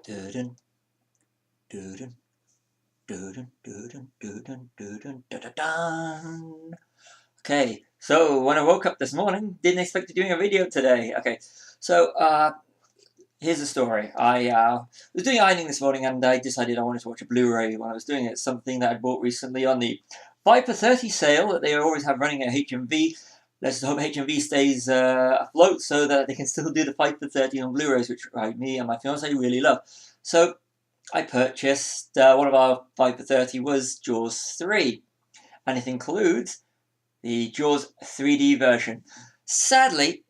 Dun, dun, dun, dun, dun, dun, dun. Okay, so when I woke up this morning, didn't expect to be doing a video today. Okay, so here's the story. I was doing ironing this morning and I decided I wanted to watch a Blu-ray when I was doing it. Something that I bought recently on the 5 for 30 sale that they always have running at HMV. Let's hope HMV stays afloat so that they can still do the 5 for 30 on Blu-rays, which me and my fiance really love. So I purchased one of our 5 for 30 was Jaws 3, and it includes the Jaws 3D version. Sadly,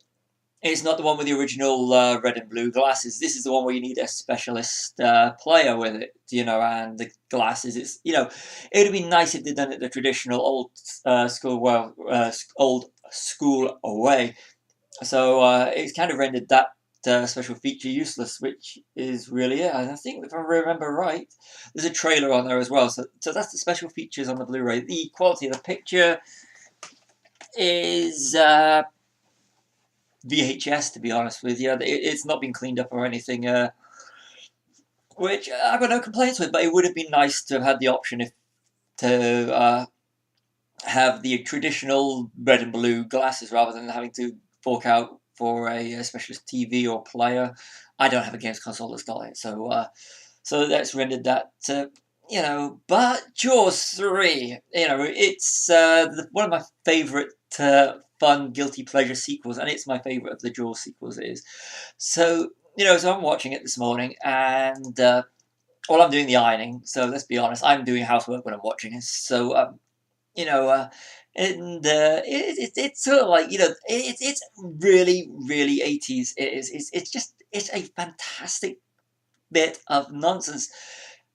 it's not the one with the original red and blue glasses. This is the one where you need a specialist player with it, and the glasses. It would be nice if they'd done it the traditional old old school way. So it's kind of rendered that special feature useless, which is really it. And I think if I remember right, there's a trailer on there as well. So that's the special features on the Blu-ray. The quality of the picture is VHS, to be honest with you. It's not been cleaned up or anything, which I've got no complaints with. But it would have been nice to have had the option to have the traditional red and blue glasses rather than having to fork out for a specialist TV or player. I don't have a games console that's got it, so that's rendered that. But Jaws 3, it's one of my favourite fun guilty pleasure sequels, and it's my favourite of the Jaws sequels. It is. So so I'm watching it this morning, and I'm doing the ironing. So let's be honest, I'm doing housework when I'm watching it. So it's sort of like it's really really 80s. It's a fantastic bit of nonsense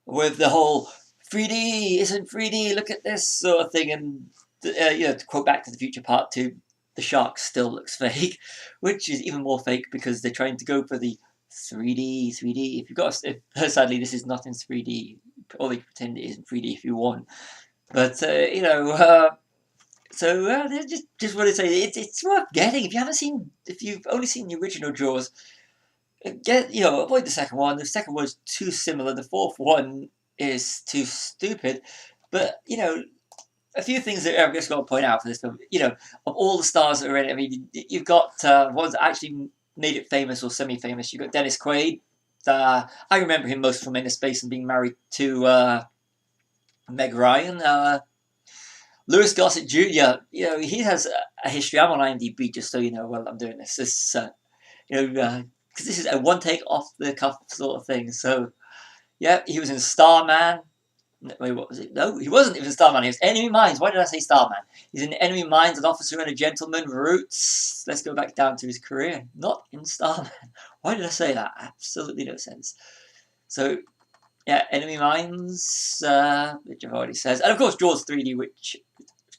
with the whole 3D isn't 3D. Look at this sort of thing, and to quote Back to the Future Part 2, the shark still looks fake, which is even more fake because they're trying to go for the 3D. Sadly, this is not in 3D. Or they pretend it isn't 3D if you want. But just want to say it's worth getting if you've only seen the original Jaws. Avoid the second one. The second one is too similar. The fourth one is too stupid. But a few things that I've just got to point out for this film. Of all the stars that are in it, I mean, you've got ones that actually made it famous or semi-famous. You've got Dennis Quaid. I remember him most from Inner Space and being married to Meg Ryan. Louis Gossett Jr., he has a history. I'm on IMDb, just so you know while I'm doing this. Because this is a one-take off-the-cuff sort of thing. So, yeah, he was in Starman. Wait, what was it? No, he wasn't. He was in Starman. He was Enemy Mines. Why did I say Starman? He's in Enemy Mines, An Officer and a Gentleman, Roots. Let's go back down to his career. Not in Starman. Why did I say that? Absolutely no sense. So, yeah, Enemy Mines, which I've already said. And, of course, Jaws 3D, which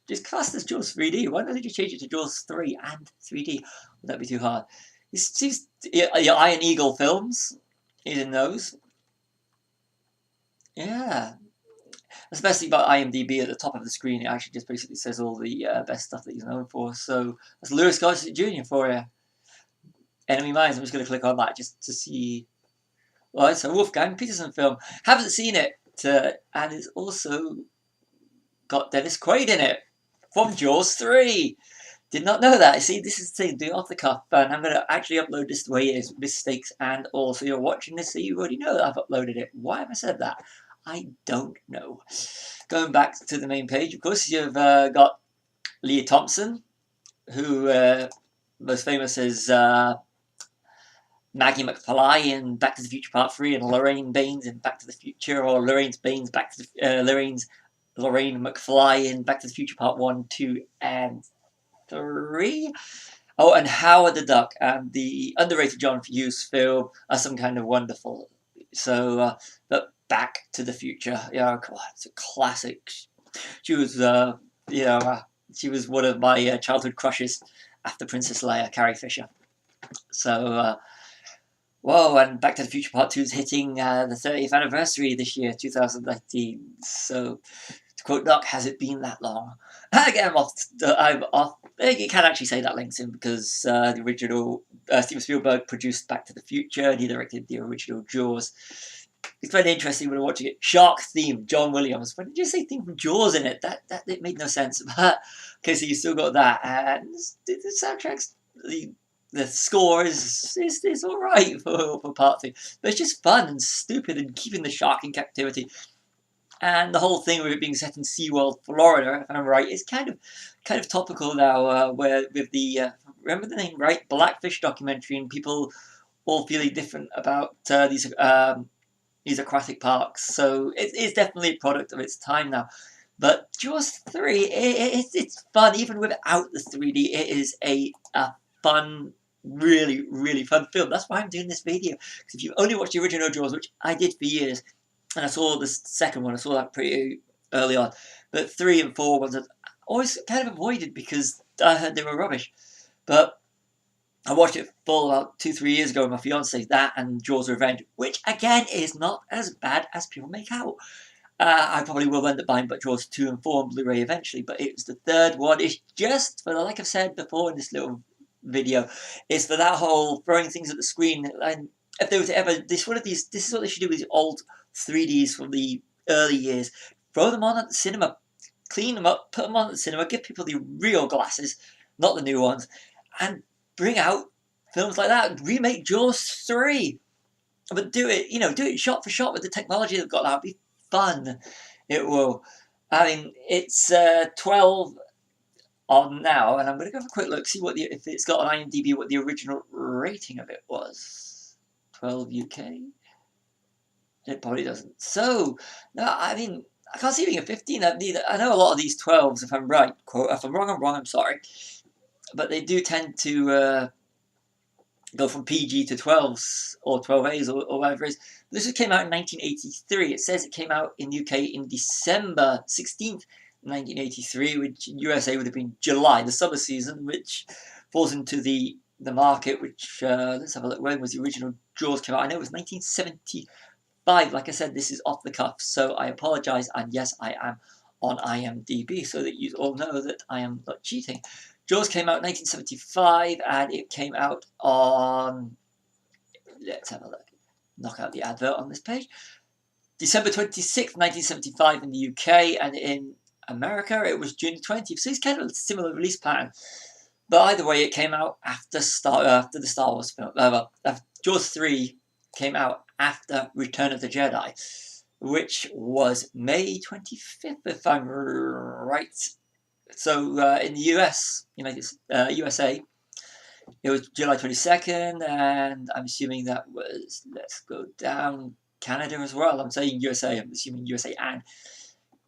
is classed as Jaws 3D. Why don't they just change it to Jaws 3 and 3D? Would that be too hard? Your Iron Eagle films. He's in those. Yeah. Especially about IMDb at the top of the screen, it actually just basically says all the best stuff that he's known for. So that's Louis Gossett Jr. for you. Enemy Mines. I'm just going to click on that just to see. Well, it's a Wolfgang Peterson film. Haven't seen it, and it's also got Dennis Quaid in it from Jaws 3. Did not know that. See, this is the thing, doing off the cuff, and I'm going to actually upload this the way it is, mistakes and all. So you're watching this, so you already know that I've uploaded it. Why have I said that? I don't know. Going back to the main page, of course, you've got Leah Thompson, who most famous is Maggie McFly in Back to the Future Part 3, and Lorraine Baines in Back to the Future, or Lorraine McFly in Back to the Future Part 1, 2, and 3. Oh, and Howard the Duck and the underrated John Hughes film Are Some Kind of Wonderful. So, but Back to the Future, it's a classic. She was, she was one of my childhood crushes after Princess Leia, Carrie Fisher. So, whoa, and Back to the Future Part 2 is hitting the 30th anniversary this year, 2019. So, To quote Doc, has it been that long? Again, I'm off. You can't actually say that links in because the original Steven Spielberg produced Back to the Future and he directed the original Jaws. It's very interesting when I'm watching it. Shark theme, John Williams. When did you say theme from Jaws in it? That it made no sense. But okay, so you still got that, and the soundtracks, the score is all right for part two, but it's just fun and stupid and keeping the shark in captivity. And the whole thing with it being set in SeaWorld, Florida, if I'm right, is kind of topical now. Where with the remember the name, right? Blackfish documentary, and people all feeling different about these aquatic parks. So it's definitely a product of its time now. But Jaws 3, it's fun even without the 3D. It is a fun, really, really fun film. That's why I'm doing this video. Because if you only watched the original Jaws, which I did for years, and I saw the second one, I saw that pretty early on. But 3 and 4 ones I always kind of avoided because I heard they were rubbish. But I watched it full about 2-3 years ago with my fiance, that and Jaws Revenge, which again is not as bad as people make out. I probably will end up buying but Jaws 2 and 4 on Blu-ray eventually, but it was the third one. It's just for, like I've said before in this little video, it's for that whole throwing things at the screen. And if there was ever this is what they should do with the old 3Ds from the early years. Throw them on at the cinema, clean them up, put them on at the cinema, give people the real glasses, not the new ones, and bring out films like that. Remake Jaws 3. But do it shot for shot with the technology they've got now. It'd be fun. It will. I mean, it's 12 on now, and I'm going to go have a quick look, see if it's got on IMDb what the original rating of it was. 12 UK? It probably doesn't. So, no, I mean, I can't see it being a 15. I know a lot of these 12s, if I'm right. If I'm wrong, I'm wrong, I'm sorry. But they do tend to go from PG to 12s or 12As or whatever it is. This came out in 1983. It says it came out in the UK in December 16th, 1983, which in USA would have been July, the summer season, which falls into the market, which, let's have a look, when was the original Jaws came out? I know it was 1975. Like I said, this is off the cuff, so I apologise, and yes, I am on IMDb, so that you all know that I am not cheating. Jaws came out in 1975, and it came out on, let's have a look, knock out the advert on this page, December 26th, 1975 in the UK, and in America it was June 20th, so it's kind of a similar release pattern. But either way, it came out after the Star Wars film. Jaws 3 came out after Return of the Jedi, which was May 25th, if I'm right. So in the USA, it was July 22nd, and I'm assuming that was, let's go down, Canada as well. I'm saying USA, I'm assuming USA and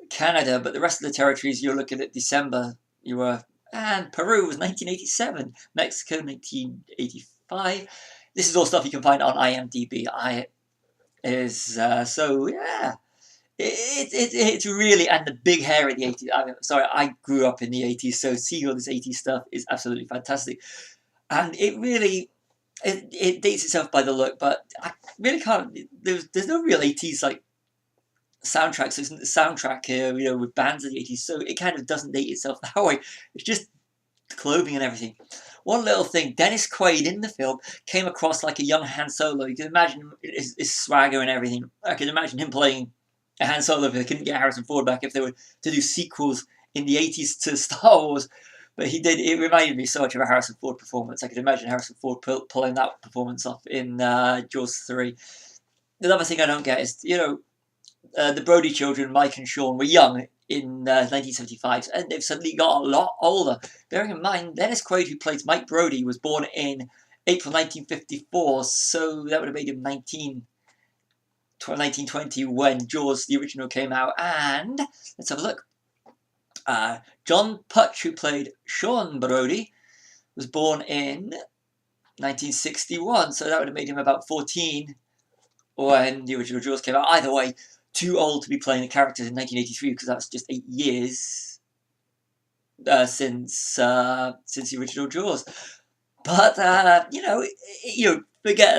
Canada, but the rest of the territories, you're looking at December, and Peru was 1987, Mexico 1985. This is all stuff you can find on IMDb. So yeah. It's really, and the big hair in the 80s. I mean, sorry, I grew up in the 80s, so seeing all this 80s stuff is absolutely fantastic. And it really, it dates itself by the look, but I really can't, there's no real 80s, like, soundtrack, so it's the soundtrack here, with bands of the 80s, so it kind of doesn't date itself that way. It's just clothing and everything. One little thing, Dennis Quaid in the film came across like a young Han Solo. You can imagine his swagger and everything. I can imagine him playing a Han Solo if they couldn't get Harrison Ford back, if they were to do sequels in the 80s to Star Wars. But he did, it reminded me so much of a Harrison Ford performance. I could imagine Harrison Ford pulling that performance off in Jaws 3. The other thing I don't get is, the Brody children, Mike and Sean, were young in 1975, and they've suddenly got a lot older. Bearing in mind, Dennis Quaid, who plays Mike Brody, was born in April 1954, so that would have made him 1920 when Jaws, the original, came out. And let's have a look. John Putch, who played Sean Brody, was born in 1961, so that would have made him about 14 when the original Jaws came out. Either way, too old to be playing the characters in 1983 because that's just 8 years since the original Jaws. But forget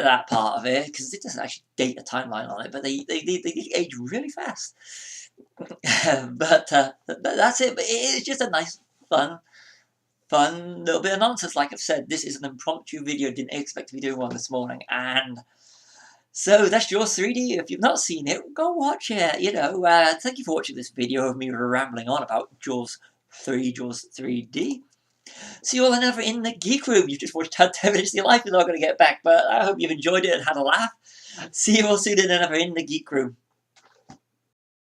that part of it because it doesn't actually date a timeline on it. But they age really fast. But that's it. But it is just a nice, fun little bit of nonsense. Like I've said, this is an impromptu video. Didn't expect to be doing one this morning, and so that's Jaws 3D. If you've not seen it, go watch it. Thank you for watching this video of me rambling on about Jaws 3D. See you all another in the Geek Room. You've just watched 10 minutes of your life. You're not going to get back, but I hope you've enjoyed it and had a laugh. See you all soon in another in the Geek Room.